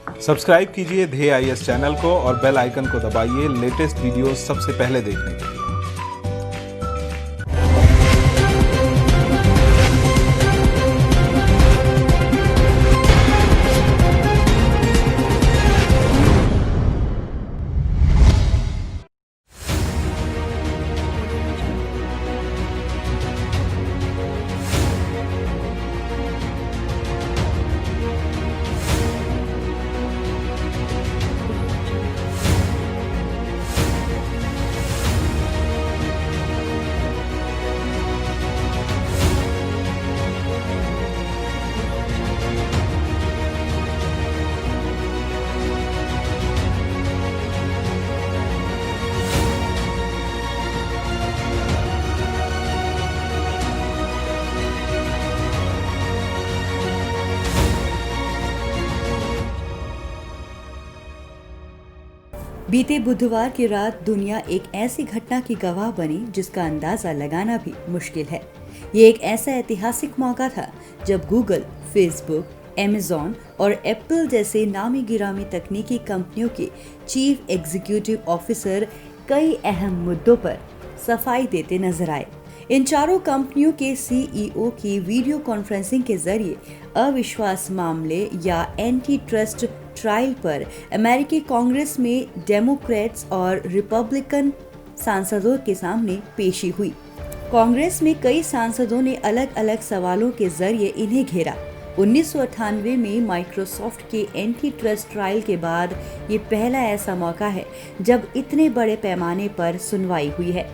Subscribe कीजिए ध्येय IAS channel को और बेल आइकन को दबाइए लेटेस्ट वीडियो सबसे पहले देखने के लिए। बीते बुधवार की रात दुनिया एक ऐसी घटना की गवाह बनी जिसका अंदाजा लगाना भी मुश्किल है। ये एक ऐसा ऐतिहासिक मौका था जब गूगल, फेसबुक, अमेज़न और एप्पल जैसे नामी गिरामी तकनीकी कंपनियों के चीफ एग्जीक्यूटिव ऑफिसर कई अहम मुद्दों पर सफाई देते नजर आए। इन चारों कंपनियों के सीईओ की वीडियो कॉन्फ्रेंसिंग के जरिए अविश्वास मामले या एंटी ट्रस्ट ट्रायल पर अमेरिकी कांग्रेस में डेमोक्रेट्स और रिपब्लिकन सांसदों के सामने पेशी हुई। कांग्रेस में कई सांसदों ने अलग अलग सवालों के जरिए इन्हें घेरा। 1998 में माइक्रोसॉफ्ट के एंटी ट्रस्ट ट्रायल के बाद ये पहला ऐसा मौका है जब इतने बड़े पैमाने पर सुनवाई हुई है।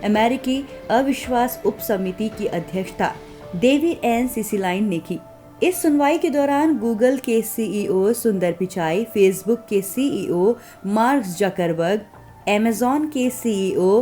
अमेरिकी अविश्वास उप समिति की अध्यक्षता डेविड एन सिसिलाइन ने की। इस सुनवाई के दौरान गूगल के सीईओ सुंदर पिचाई, फेसबुक के सीईओ मार्क जकरबर्ग, अमेज़न के सीईओ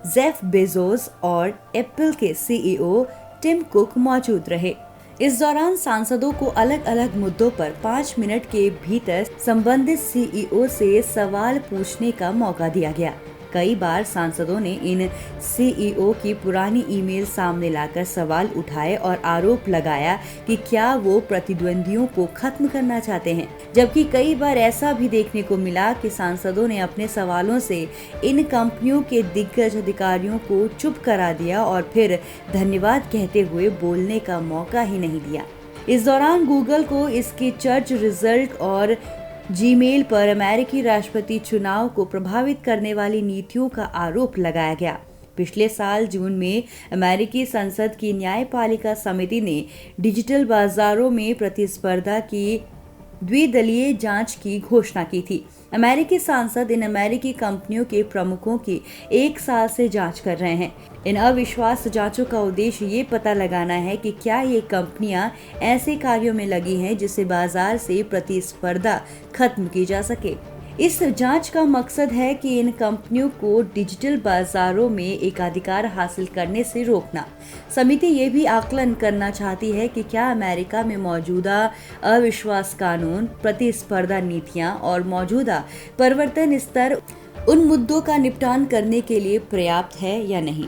जेफ बेजोस और एप्पल के सीईओ टिम कुक मौजूद रहे। इस दौरान सांसदों को अलग अलग मुद्दों पर 5 मिनट के भीतर संबंधित सीईओ से सवाल पूछने का मौका दिया गया। कई बार सांसदों ने इन सीईओ की पुरानी ईमेल सामने लाकर सवाल उठाए और आरोप लगाया कि क्या वो प्रतिद्वंदियों को खत्म करना चाहते हैं, जबकि कई बार ऐसा भी देखने को मिला कि सांसदों ने अपने सवालों से इन कंपनियों के दिग्गज अधिकारियों को चुप करा दिया और फिर धन्यवाद कहते हुए बोलने का मौका ही नहीं दिया। इस दौरान गूगल को इसके सर्च रिजल्ट और जीमेल पर अमेरिकी राष्ट्रपति चुनाव को प्रभावित करने वाली नीतियों का आरोप लगाया गया। पिछले साल जून में अमेरिकी संसद की न्यायपालिका समिति ने डिजिटल बाजारों में प्रतिस्पर्धा की द्विदलीय जांच की घोषणा की थी। अमेरिकी सांसद इन अमेरिकी कंपनियों के प्रमुखों की 1 साल से जांच कर रहे हैं। इन अविश्वास जांचों का उद्देश्य ये पता लगाना है कि क्या ये कंपनियां ऐसे कार्यों में लगी हैं जिससे बाजार से प्रतिस्पर्धा खत्म की जा सके। इस जांच का मकसद है कि इन कंपनियों को डिजिटल बाजारों में एकाधिकार हासिल करने से रोकना। समिति ये भी आकलन करना चाहती है कि क्या अमेरिका में मौजूदा अविश्वास कानून, प्रतिस्पर्धा नीतियां और मौजूदा प्रवर्तन स्तर उन मुद्दों का निपटान करने के लिए पर्याप्त है या नहीं।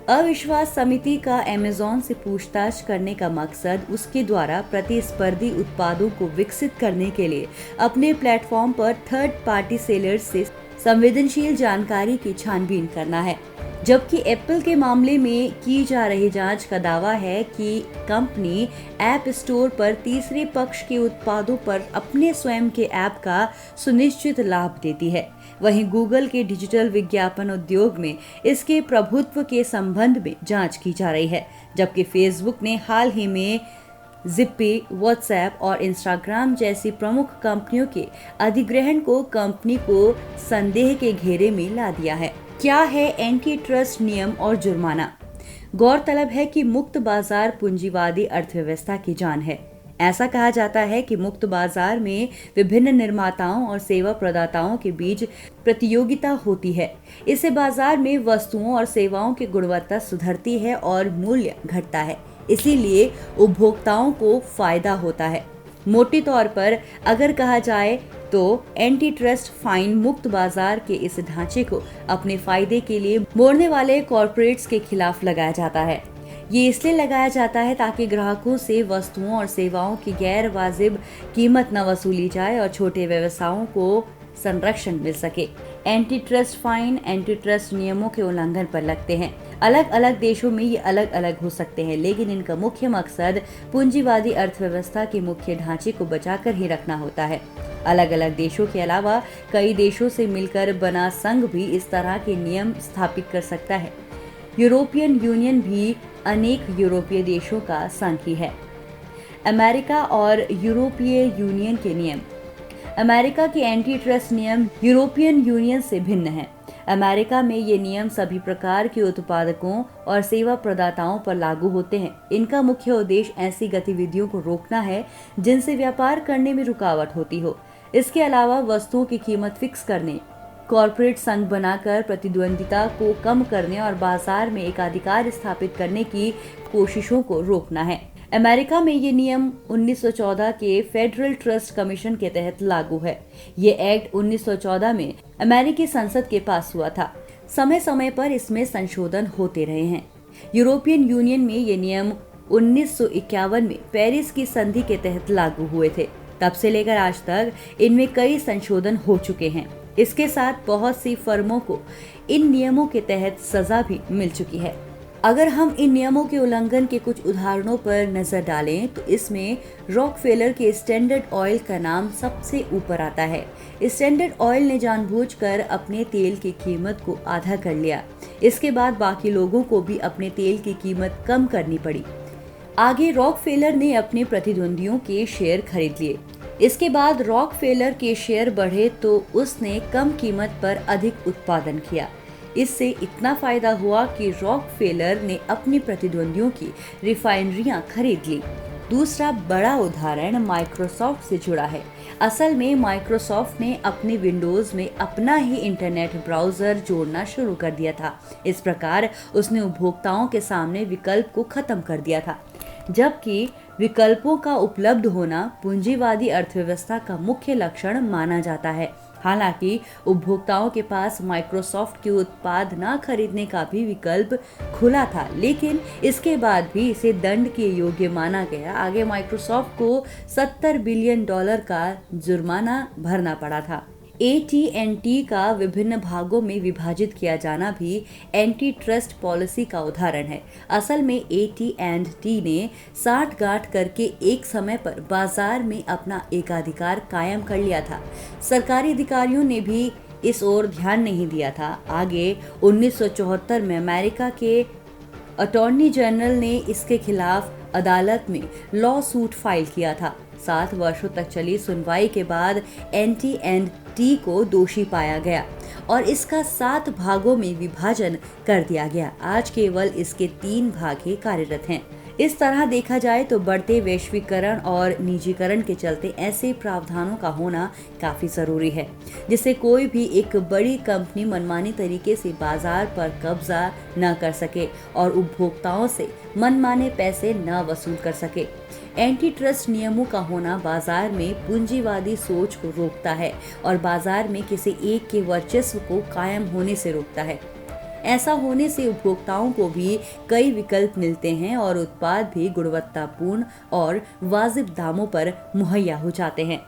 अविश्वास समिति का अमेज़न से पूछताछ करने का मकसद उसके द्वारा प्रतिस्पर्धी उत्पादों को विकसित करने के लिए अपने प्लेटफॉर्म पर थर्ड पार्टी सेलर्स से संवेदनशील जानकारी की छानबीन करना है, जबकि एप्पल के मामले में की जा रही जांच का दावा है कि कंपनी ऐप स्टोर पर तीसरे पक्ष के उत्पादों पर अपने स्वयं के ऐप का सुनिश्चित लाभ देती है। वहीं गूगल के डिजिटल विज्ञापन उद्योग में इसके प्रभुत्व के संबंध में जांच की जा रही है, जबकि फेसबुक ने हाल ही में जिप्पी, व्हाट्सएप और इंस्टाग्राम जैसी प्रमुख कंपनियों के अधिग्रहण को कंपनी को संदेह के घेरे में ला दिया है। क्या है एंटी ट्रस्ट नियम और जुर्माना? गौरतलब है कि मुक्त बाजार पूंजीवादी अर्थव्यवस्था की जान है। ऐसा कहा जाता है कि मुक्त बाजार में विभिन्न निर्माताओं और सेवा प्रदाताओं के बीच प्रतियोगिता होती है। इससे बाजार में वस्तुओं और सेवाओं की गुणवत्ता सुधरती है और मूल्य घटता है, इसीलिए उपभोक्ताओं को फायदा होता है। मोटे तौर पर अगर कहा जाए तो एंटी ट्रस्ट फाइन मुक्त बाजार के इस ढांचे को अपने फायदे के लिए मोड़ने वाले कॉर्पोरेट्स के खिलाफ लगाया जाता है। ये इसलिए लगाया जाता है ताकि ग्राहकों से वस्तुओं और सेवाओं की गैर वाजिब कीमत न वसूली जाए और छोटे व्यवसायों को संरक्षण मिल सके। Anti trust fine anti trust नियमों के उल्लंघन पर लगते हैं। अलग अलग देशों में ये अलग अलग हो सकते हैं, लेकिन इनका मुख्य मकसद पूंजीवादी अर्थव्यवस्था के मुख्य ढांचे को बचाकर ही रखना होता है। अलग अलग देशों के अलावा कई देशों से मिलकर बना संघ भी इस तरह के नियम स्थापित कर सकता है। यूरोपियन यूनियन भी अनेक यूरोपीय देशों का संघ ही है। अमेरिका और यूरोपीय यूनियन के नियम। अमेरिका के एंटी ट्रस्ट नियम यूरोपियन यूनियन से भिन्न हैं। अमेरिका में ये नियम सभी प्रकार के उत्पादकों और सेवा प्रदाताओं पर लागू होते हैं। इनका मुख्य उद्देश्य ऐसी गतिविधियों को रोकना है जिनसे व्यापार करने में रुकावट होती हो। इसके अलावा वस्तुओं की कीमत फिक्स करने, कॉरपोरेट संघ बनाकर प्रतिद्वंदिता को कम करने और बाजार में एकाधिकार स्थापित करने की कोशिशों को रोकना है। अमेरिका में ये नियम 1914 के फेडरल ट्रस्ट कमीशन के तहत लागू है। ये एक्ट 1914 में अमेरिकी संसद के पास हुआ था। समय समय पर इसमें संशोधन होते रहे हैं। यूरोपियन यूनियन में ये नियम 1951 में पेरिस की संधि के तहत लागू हुए थे। तब से लेकर आज तक इनमें कई संशोधन हो चुके हैं। इसके साथ बहुत सी फर्मों को इन नियमों के तहत सजा भी मिल चुकी है। अगर हम इन नियमों के उल्लंघन के कुछ उदाहरणों पर नजर डालें तो इसमें रॉकफेलर के स्टैंडर्ड ऑयल का नाम सबसे ऊपर आता है। स्टैंडर्ड ऑयल ने जानबूझकर अपने तेल की कीमत को आधा कर लिया। इसके बाद बाकी लोगों को भी अपने तेल की कीमत कम करनी पड़ी। आगे रॉकफेलर ने अपने प्रतिद्वंदियों के शेयर खरीद लिए। इसके बाद रॉकफेलर के शेयर बढ़े तो उसने कम कीमत पर अधिक उत्पादन किया। इससे इतना फायदा हुआ कि रॉकफेलर ने अपने प्रतिद्वंदियों की रिफाइनरियां खरीद ली। दूसरा बड़ा उदाहरण माइक्रोसॉफ्ट से जुड़ा है। असल में माइक्रोसॉफ्ट ने अपने विंडोज में अपना ही इंटरनेट ब्राउजर जोड़ना शुरू कर दिया था। इस प्रकार उसने उपभोक्ताओं के सामने विकल्प को खत्म कर दिया था, जबकि विकल्पों का उपलब्ध होना पूंजीवादी अर्थव्यवस्था का मुख्य लक्षण माना जाता है। हालांकि उपभोक्ताओं के पास माइक्रोसॉफ्ट के उत्पाद न खरीदने का भी विकल्प खुला था, लेकिन इसके बाद भी इसे दंड के योग्य माना गया। आगे माइक्रोसॉफ्ट को $70 बिलियन का जुर्माना भरना पड़ा था। AT&T का विभिन्न भागों में विभाजित किया जाना भी एंटी ट्रस्ट पॉलिसी का उदाहरण है। असल में AT&T ने साठगांठ करके एक समय पर बाजार में अपना एकाधिकार कायम कर लिया था। सरकारी अधिकारियों ने भी इस ओर ध्यान नहीं दिया था। आगे 1974 में अमेरिका के अटॉर्नी जनरल ने इसके खिलाफ अदालत में लॉ सूट फाइल किया था। 7 वर्षों तक चली सुनवाई के बाद AT&T को दोषी पाया गया और इसका 7 भागों में विभाजन कर दिया गया। आज केवल इसके 3 भाग ही कार्यरत हैं। इस तरह देखा जाए तो बढ़ते वैश्वीकरण और निजीकरण के चलते ऐसे प्रावधानों का होना काफी जरूरी है, जिससे कोई भी एक बड़ी कंपनी मनमानी तरीके से बाजार पर कब्जा न कर सके और उपभोक्ताओं से मनमाने पैसे न वसूल कर सके। एंटी ट्रस्ट नियमों का होना बाजार में पूंजीवादी सोच को रोकता है और बाजार में किसी एक के वर्चस्व को कायम होने से रोकता है। ऐसा होने से उपभोक्ताओं को भी कई विकल्प मिलते हैं और उत्पाद भी गुणवत्तापूर्ण और वाजिब दामों पर मुहैया हो जाते हैं।